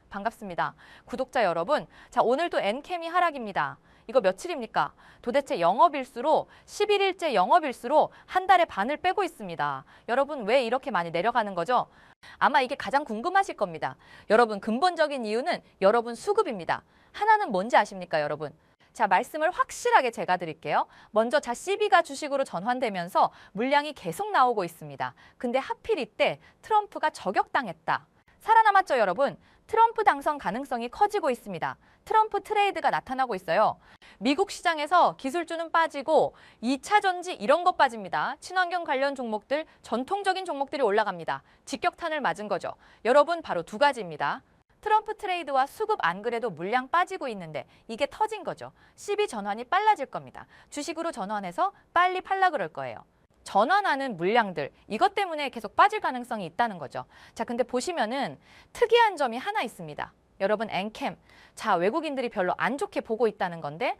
반갑습니다. 구독자 여러분, 자 오늘도 엔캠이 하락입니다. 이거 며칠입니까? 도대체 영업일수로 11일째 영업일수로 한 달에 반을 빼고 있습니다. 여러분 왜 이렇게 많이 내려가는 거죠? 아마 이게 가장 궁금하실 겁니다. 여러분 근본적인 이유는 여러분 수급입니다. 하나는 뭔지 아십니까 여러분? 자, 말씀을 확실하게 제가 드릴게요. 먼저 자 CB가 주식으로 전환되면서 물량이 계속 나오고 있습니다. 근데 하필 이때 트럼프가 저격당했다. 살아남았죠 여러분? 트럼프 당선 가능성이 커지고 있습니다. 트럼프 트레이드가 나타나고 있어요. 미국 시장에서 기술주는 빠지고 2차 전지 이런 거 빠집니다. 친환경 관련 종목들, 전통적인 종목들이 올라갑니다. 직격탄을 맞은 거죠. 여러분 바로 두 가지입니다. 트럼프 트레이드와 수급 안 그래도 물량 빠지고 있는데 이게 터진 거죠. CB 전환이 빨라질 겁니다. 주식으로 전환해서 빨리 팔라 그럴 거예요. 전환하는 물량들, 이것 때문에 계속 빠질 가능성이 있다는 거죠. 자, 근데 보시면은 특이한 점이 하나 있습니다. 여러분 엔캠, 자 외국인들이 별로 안 좋게 보고 있다는 건데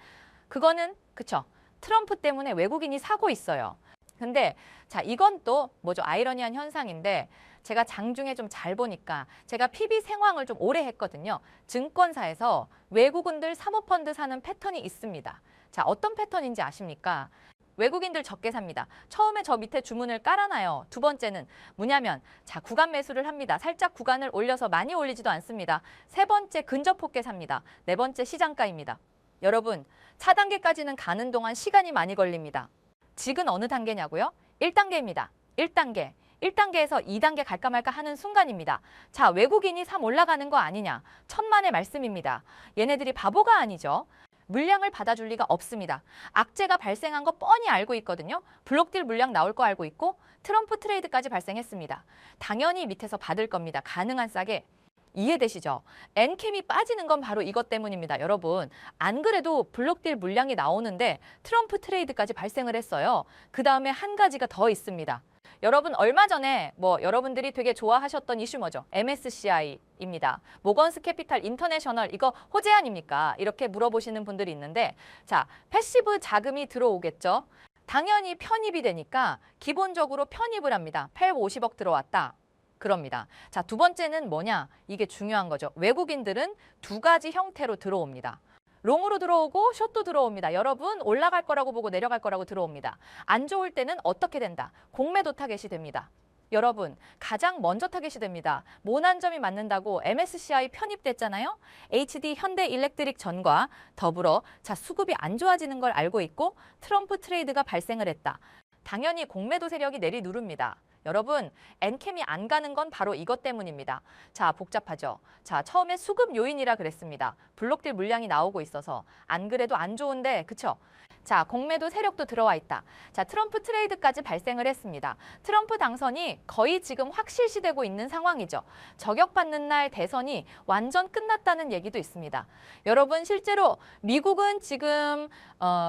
그거는 그쵸? 트럼프 때문에 외국인이 사고 있어요. 근데 자 이건 또 뭐죠? 아이러니한 현상인데 제가 장중에 좀 잘 보니까 제가 PB 생황을 좀 오래 했거든요. 증권사에서 외국인들 사모펀드 사는 패턴이 있습니다. 자 어떤 패턴인지 아십니까? 외국인들 적게 삽니다. 처음에 저 밑에 주문을 깔아놔요. 두 번째는 뭐냐면 자 구간 매수를 합니다. 살짝 구간을 올려서 많이 올리지도 않습니다. 세 번째 근접 폭게 삽니다. 네 번째 시장가입니다. 여러분 4단계까지는 가는 동안 시간이 많이 걸립니다. 지금 어느 단계냐고요? 1단계입니다. 1단계. 1단계에서 2단계 갈까 말까 하는 순간입니다. 자, 외국인이 3 올라가는 거 아니냐? 천만의 말씀입니다. 얘네들이 바보가 아니죠. 물량을 받아줄 리가 없습니다. 악재가 발생한 거 뻔히 알고 있거든요. 블록딜 물량 나올 거 알고 있고 트럼프 트레이드까지 발생했습니다. 당연히 밑에서 받을 겁니다. 가능한 싸게. 이해되시죠? 엔캠이 빠지는 건 바로 이것 때문입니다. 여러분 안 그래도 블록딜 물량이 나오는데 트럼프 트레이드까지 발생을 했어요. 그 다음에 한 가지가 더 있습니다. 여러분 얼마 전에 여러분들이 되게 좋아하셨던 이슈 뭐죠? MSCI입니다. 모건스 캐피탈 인터내셔널 이거 호재 아닙니까? 이렇게 물어보시는 분들이 있는데 자 패시브 자금이 들어오겠죠? 당연히 편입이 되니까 기본적으로 편입을 합니다. 850억 들어왔다. 그럽니다. 자, 두 번째는 뭐냐? 이게 중요한 거죠. 외국인들은 두 가지 형태로 들어옵니다. 롱으로 들어오고 숏도 들어옵니다. 여러분 올라갈 거라고 보고 내려갈 거라고 들어옵니다. 안 좋을 때는 어떻게 된다? 공매도 타겟이 됩니다. 여러분 가장 먼저 타겟이 됩니다. 모난점이 맞는다고 MSCI 편입됐잖아요. HD 현대일렉트릭 전과 더불어 자 수급이 안 좋아지는 걸 알고 있고 트럼프 트레이드가 발생을 했다. 당연히 공매도 세력이 내리누릅니다. 여러분 엔캠이 안 가는 건 바로 이것 때문입니다. 자 복잡하죠. 자 처음에 수급 요인이라 그랬습니다. 블록딜 물량이 나오고 있어서 안 그래도 안 좋은데 그쵸? 자 공매도 세력도 들어와 있다. 자 트럼프 트레이드까지 발생을 했습니다. 트럼프 당선이 거의 지금 확실시되고 있는 상황이죠. 저격받는 날 대선이 완전 끝났다는 얘기도 있습니다. 여러분 실제로 미국은 지금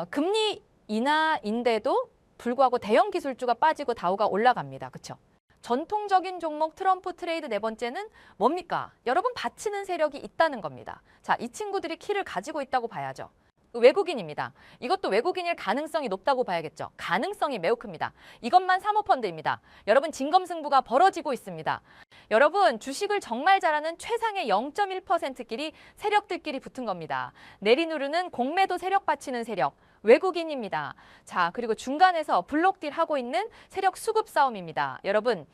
금리 인하인데도 불구하고 대형 기술주가 빠지고 다우가 올라갑니다. 그렇죠? 전통적인 종목 트럼프 트레이드 네 번째는 뭡니까? 여러분 받치는 세력이 있다는 겁니다. 자, 이 친구들이 키를 가지고 있다고 봐야죠. 외국인입니다. 이것도 외국인일 가능성이 높다고 봐야겠죠. 가능성이 매우 큽니다. 이것만 사모펀드입니다. 여러분 진검승부가 벌어지고 있습니다. 여러분 주식을 정말 잘하는 최상의 0.1%끼리 세력들끼리 붙은 겁니다. 내리누르는 공매도 세력 받치는 세력. 외국인입니다. 자, 그리고 중간에서 블록딜 하고 있는 세력 수급 싸움입니다. 여러분,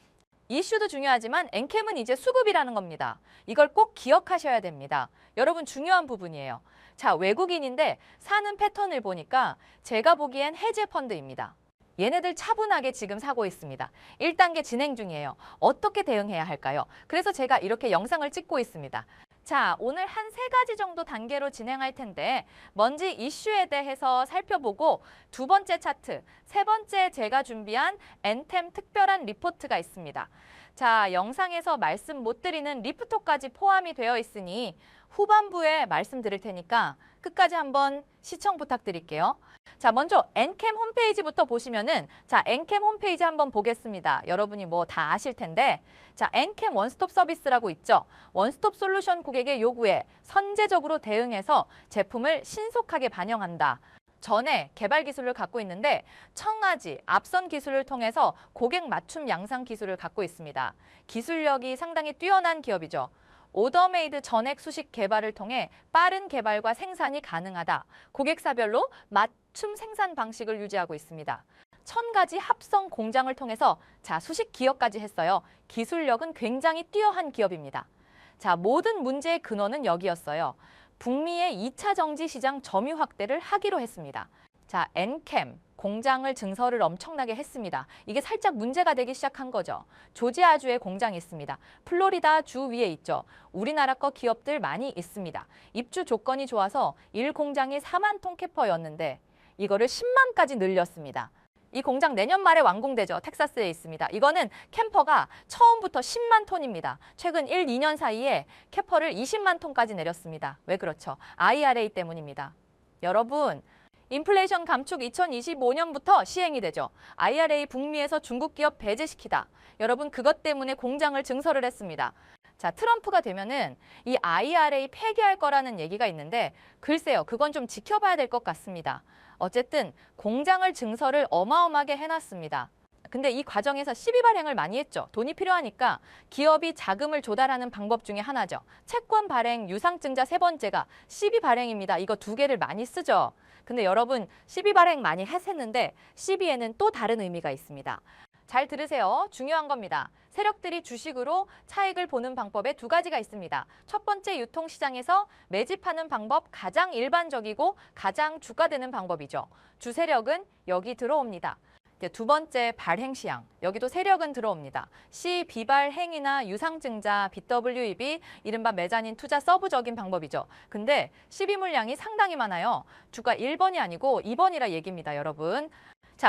이슈도 중요하지만 엔캠은 이제 수급이라는 겁니다. 이걸 꼭 기억하셔야 됩니다. 여러분 중요한 부분이에요. 자, 외국인인데 사는 패턴을 보니까 제가 보기엔 해제 펀드입니다. 얘네들 차분하게 지금 사고 있습니다. 1단계 진행 중이에요. 어떻게 대응해야 할까요? 그래서 제가 이렇게 영상을 찍고 있습니다. 자, 오늘 한 3가지 정도 단계로 진행할 텐데 먼저 이슈에 대해서 살펴보고 두 번째 차트, 세 번째 제가 준비한 엔템 특별한 리포트가 있습니다. 자, 영상에서 말씀 못 드리는 리프토까지 포함이 되어 있으니 후반부에 말씀드릴 테니까 끝까지 한번 시청 부탁드릴게요. 자, 먼저 엔캠 홈페이지부터 보시면은 자, 엔캠 홈페이지 한번 보겠습니다. 여러분이 뭐 다 아실 텐데 자, 엔캠 원스톱 서비스라고 있죠. 원스톱 솔루션 고객의 요구에 선제적으로 대응해서 제품을 신속하게 반영한다. 전에 개발 기술을 갖고 있는데 청아지, 앞선 기술을 통해서 고객 맞춤 양상 기술을 갖고 있습니다. 기술력이 상당히 뛰어난 기업이죠. 오더메이드 전액 수식 개발을 통해 빠른 개발과 생산이 가능하다. 고객사별로 맞춤 생산 방식을 유지하고 있습니다. 1000가지 합성 공장을 통해서 수식 기업까지 했어요. 기술력은 굉장히 뛰어난 기업입니다. 모든 문제의 근원은 여기였어요. 북미의 2차 정지 시장 점유 확대를 하기로 했습니다. 엔캠 공장을 증설을 엄청나게 했습니다. 이게 살짝 문제가 되기 시작한 거죠. 조지아주에 공장이 있습니다. 플로리다 주 위에 있죠. 우리나라 거 기업들 많이 있습니다. 입주 조건이 좋아서 1공장이 4만 톤 캐퍼였는데 이거를 10만까지 늘렸습니다. 이 공장 내년 말에 완공되죠. 텍사스에 있습니다. 이거는 캠퍼가 처음부터 10만 톤입니다. 최근 1, 2년 사이에 캐퍼를 20만 톤까지 내렸습니다. 왜 그렇죠? IRA 때문입니다. 여러분, 인플레이션 감축 2025년부터 시행이 되죠. IRA 북미에서 중국 기업 배제시키다. 여러분, 그것 때문에 공장을 증설을 했습니다. 트럼프가 되면은 이 IRA 폐기할 거라는 얘기가 있는데 글쎄요, 그건 좀 지켜봐야 될 것 같습니다. 어쨌든 공장을 증설을 어마어마하게 해놨습니다. 근데 이 과정에서 시비 발행을 많이 했죠. 돈이 필요하니까 기업이 자금을 조달하는 방법 중에 하나죠. 채권 발행, 유상증자 세 번째가 시비 발행입니다. 이거 두 개를 많이 쓰죠. 근데 여러분, 시비 발행 많이 했는데 시비에는 또 다른 의미가 있습니다. 잘 들으세요. 중요한 겁니다. 세력들이 주식으로 차익을 보는 방법에 두 가지가 있습니다. 첫 번째, 유통시장에서 매집하는 방법, 가장 일반적이고 가장 주가되는 방법이죠. 주세력은 여기 들어옵니다. 두 번째, 발행시장. 여기도 세력은 들어옵니다. 시, 비발행이나 유상증자, BWEB, 이른바 메자닌 투자 서브적인 방법이죠. 근데 시비 물량이 상당히 많아요. 주가 1번이 아니고 2번이라 얘기입니다, 여러분.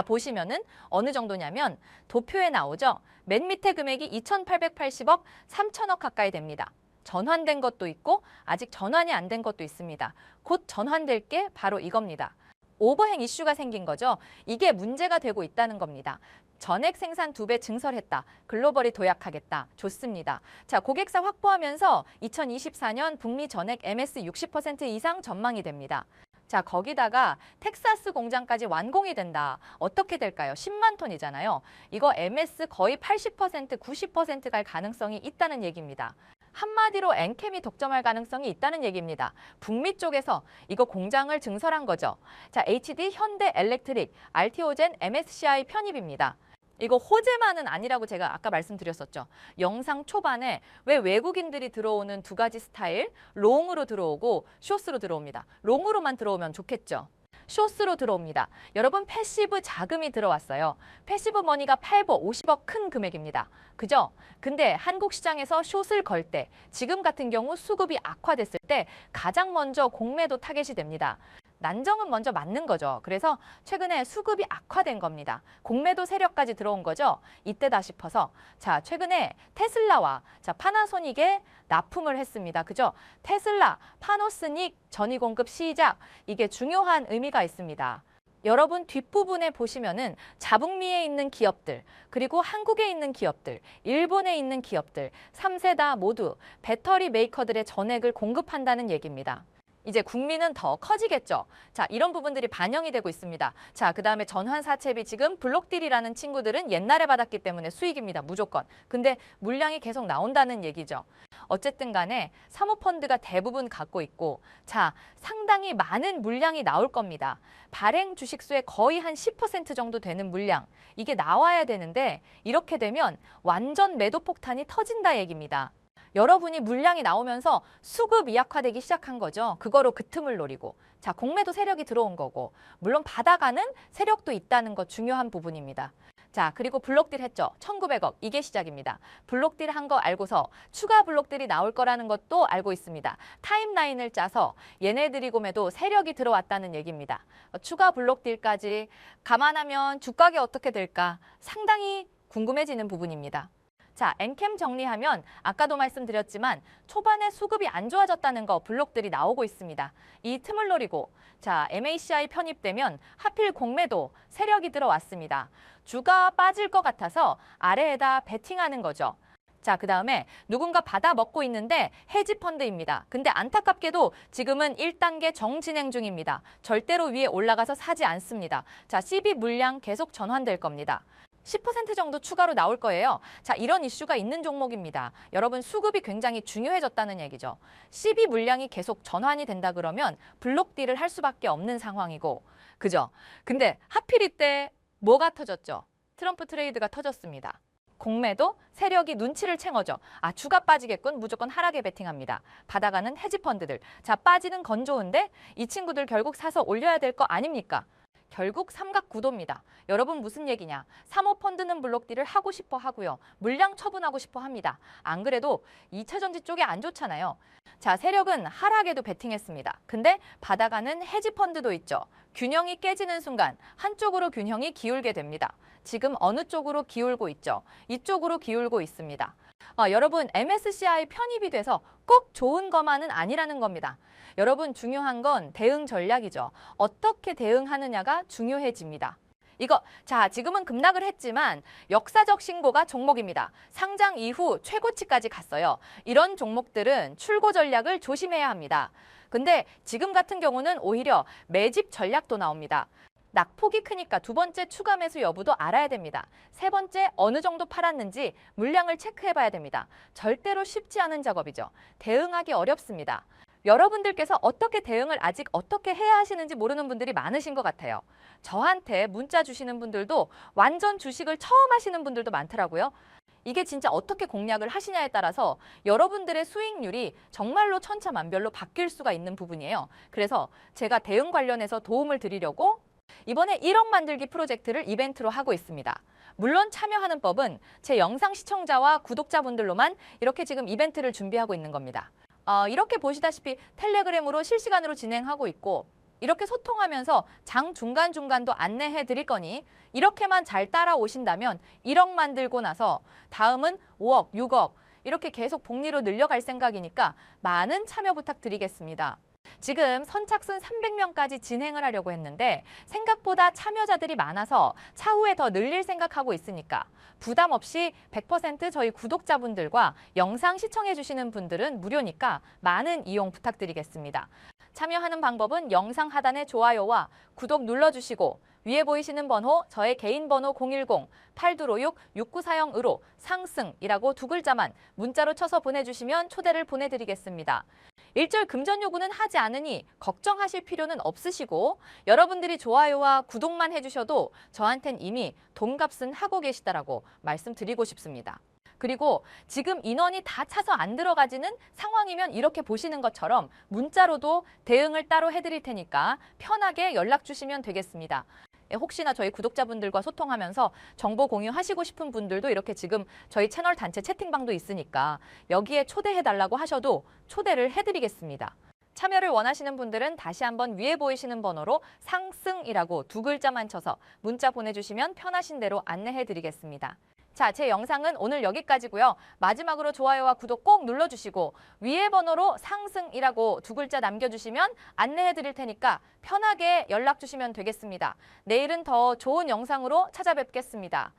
보시면은 어느 정도냐면 도표에 나오죠. 맨 밑에 금액이 2,880억, 3,000억 가까이 됩니다. 전환된 것도 있고 아직 전환이 안 된 것도 있습니다. 곧 전환될 게 바로 이겁니다. 오버행 이슈가 생긴 거죠. 이게 문제가 되고 있다는 겁니다. 전액 생산 2배 증설했다. 글로벌이 도약하겠다. 좋습니다. 고객사 확보하면서 2024년 북미 전액 MS 60% 이상 전망이 됩니다. 거기다가 텍사스 공장까지 완공이 된다. 어떻게 될까요? 10만 톤이잖아요. 이거 MS 거의 80%, 90% 갈 가능성이 있다는 얘기입니다. 한마디로 엔캠이 독점할 가능성이 있다는 얘기입니다. 북미 쪽에서 이거 공장을 증설한 거죠. HD, 현대, 엘렉트릭, RTO젠, MSCI 편입입니다. 이거 호재만은 아니라고 제가 아까 말씀드렸었죠. 영상 초반에 왜 외국인들이 들어오는 두 가지 스타일, 롱으로 들어오고 숏으로 들어옵니다. 롱으로만 들어오면 좋겠죠. 숏으로 들어옵니다. 여러분, 패시브 자금이 들어왔어요. 패시브 머니가 8보, 50억 큰 금액입니다. 그죠? 근데 한국 시장에서 숏을 걸 때, 지금 같은 경우 수급이 악화됐을 때 가장 먼저 공매도 타겟이 됩니다. 난정은 먼저 맞는 거죠. 그래서 최근에 수급이 악화된 겁니다. 공매도 세력까지 들어온 거죠. 이때다 싶어서 최근에 테슬라와 파나소닉에 납품을 했습니다. 그죠? 테슬라, 파나소닉 전위 공급 시작. 이게 중요한 의미가 있습니다. 여러분, 뒷부분에 보시면은 자북미에 있는 기업들, 그리고 한국에 있는 기업들, 일본에 있는 기업들, 3세 다 모두 배터리 메이커들의 전액을 공급한다는 얘기입니다. 이제 국민은 더 커지겠죠. 이런 부분들이 반영이 되고 있습니다. 그 다음에 전환사채비, 지금 블록딜이라는 친구들은 옛날에 받았기 때문에 수익입니다. 무조건. 근데 물량이 계속 나온다는 얘기죠. 어쨌든 간에 사모펀드가 대부분 갖고 있고 상당히 많은 물량이 나올 겁니다. 발행 주식수의 거의 한 10% 정도 되는 물량. 이게 나와야 되는데 이렇게 되면 완전 매도 폭탄이 터진다 얘기입니다. 여러분이 물량이 나오면서 수급 이약화되기 시작한 거죠. 그거로 그 틈을 노리고. 공매도 세력이 들어온 거고. 물론 받아가는 세력도 있다는 거 중요한 부분입니다. 그리고 블록딜 했죠. 1,900억. 이게 시작입니다. 블록딜 한 거 알고서 추가 블록딜이 나올 거라는 것도 알고 있습니다. 타임라인을 짜서 얘네들이 구매도 세력이 들어왔다는 얘기입니다. 추가 블록딜까지 감안하면 주가가 어떻게 될까? 상당히 궁금해지는 부분입니다. 엔캠 정리하면 아까도 말씀드렸지만 초반에 수급이 안 좋아졌다는 거 블록들이 나오고 있습니다. 이 틈을 노리고 MACI 편입되면 하필 공매도 세력이 들어왔습니다. 주가 빠질 것 같아서 아래에다 베팅하는 거죠. 자, 그 다음에 누군가 받아 먹고 있는데 헤지펀드입니다. 근데 안타깝게도 지금은 1단계 정진행 중입니다. 절대로 위에 올라가서 사지 않습니다. 자, CB 물량 계속 전환될 겁니다. 10% 정도 추가로 나올 거예요. 자, 이런 이슈가 있는 종목입니다. 여러분, 수급이 굉장히 중요해졌다는 얘기죠. CB 물량이 계속 전환이 된다 그러면 블록딜을 할 수밖에 없는 상황이고, 그죠? 근데 하필 이때 뭐가 터졌죠? 트럼프 트레이드가 터졌습니다. 공매도 세력이 눈치를 챙어죠. 아, 주가 빠지겠군. 무조건 하락에 베팅합니다. 받아가는 헤지펀드들. 자, 빠지는 건 좋은데 이 친구들 결국 사서 올려야 될 거 아닙니까? 결국 삼각구도입니다. 여러분 무슨 얘기냐? 사모펀드는 블록딜을 하고 싶어 하고요. 물량 처분하고 싶어 합니다. 안 그래도 2차전지 쪽이 안 좋잖아요. 자, 세력은 하락에도 베팅했습니다. 근데 받아가는 헤지펀드도 있죠. 균형이 깨지는 순간 한쪽으로 균형이 기울게 됩니다. 지금 어느 쪽으로 기울고 있죠? 이쪽으로 기울고 있습니다. 여러분, MSCI 편입이 돼서 꼭 좋은 것만은 아니라는 겁니다. 여러분, 중요한 건 대응 전략이죠. 어떻게 대응하느냐가 중요해집니다. 자, 지금은 급락을 했지만 역사적 신고가 종목입니다. 상장 이후 최고치까지 갔어요. 이런 종목들은 출고 전략을 조심해야 합니다. 근데 지금 같은 경우는 오히려 매집 전략도 나옵니다. 낙폭이 크니까 두 번째 추가 매수 여부도 알아야 됩니다. 세 번째, 어느 정도 팔았는지 물량을 체크해 봐야 됩니다. 절대로 쉽지 않은 작업이죠. 대응하기 어렵습니다. 여러분들께서 어떻게 대응을 아직 어떻게 해야 하시는지 모르는 분들이 많으신 것 같아요. 저한테 문자 주시는 분들도 완전 주식을 처음 하시는 분들도 많더라고요. 이게 진짜 어떻게 공략을 하시냐에 따라서 여러분들의 수익률이 정말로 천차만별로 바뀔 수가 있는 부분이에요. 그래서 제가 대응 관련해서 도움을 드리려고 이번에 1억 만들기 프로젝트를 이벤트로 하고 있습니다. 물론 참여하는 법은 제 영상 시청자와 구독자분들로만 이렇게 지금 이벤트를 준비하고 있는 겁니다. 이렇게 보시다시피 텔레그램으로 실시간으로 진행하고 있고 이렇게 소통하면서 장 중간중간도 안내해 드릴 거니 이렇게만 잘 따라오신다면 1억 만들고 나서 다음은 5억, 6억 이렇게 계속 복리로 늘려갈 생각이니까 많은 참여 부탁드리겠습니다. 지금 선착순 300명까지 진행을 하려고 했는데 생각보다 참여자들이 많아서 차후에 더 늘릴 생각하고 있으니까 부담 없이 100% 저희 구독자분들과 영상 시청해 주시는 분들은 무료니까 많은 이용 부탁드리겠습니다. 참여하는 방법은 영상 하단에 좋아요와 구독 눌러주시고 위에 보이시는 번호, 저의 개인 번호 010-8256-6940으로 상승이라고 두 글자만 문자로 쳐서 보내주시면 초대를 보내드리겠습니다. 일절 금전 요구는 하지 않으니 걱정하실 필요는 없으시고 여러분들이 좋아요와 구독만 해주셔도 저한텐 이미 돈값은 하고 계시다라고 말씀드리고 싶습니다. 그리고 지금 인원이 다 차서 안 들어가지는 상황이면 이렇게 보시는 것처럼 문자로도 대응을 따로 해드릴 테니까 편하게 연락 주시면 되겠습니다. 혹시나 저희 구독자분들과 소통하면서 정보 공유하시고 싶은 분들도 이렇게 지금 저희 채널 단체 채팅방도 있으니까 여기에 초대해달라고 하셔도 초대를 해드리겠습니다. 참여를 원하시는 분들은 다시 한번 위에 보이시는 번호로 상승이라고 두 글자만 쳐서 문자 보내주시면 편하신 대로 안내해드리겠습니다. 자, 제 영상은 오늘 여기까지고요. 마지막으로 좋아요와 구독 꼭 눌러주시고 위에 번호로 상승이라고 두 글자 남겨주시면 안내해 드릴 테니까 편하게 연락 주시면 되겠습니다. 내일은 더 좋은 영상으로 찾아뵙겠습니다.